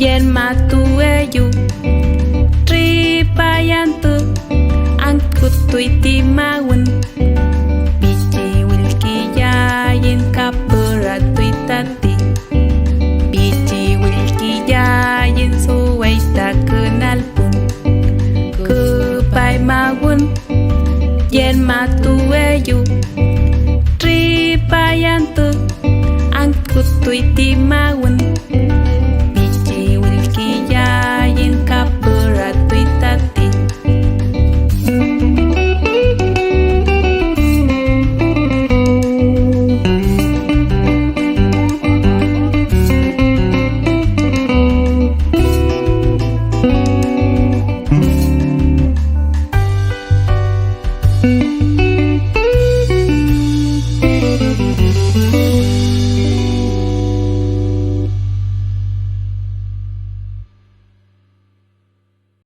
Yen matueyu tripayantu angkut tuiti mawun Pici wilkiya yen kapura tuitati Pici wilkiya yen suway tak kenal pun Kepai mawun yen matueyu tripayantu angkut tuiti mawun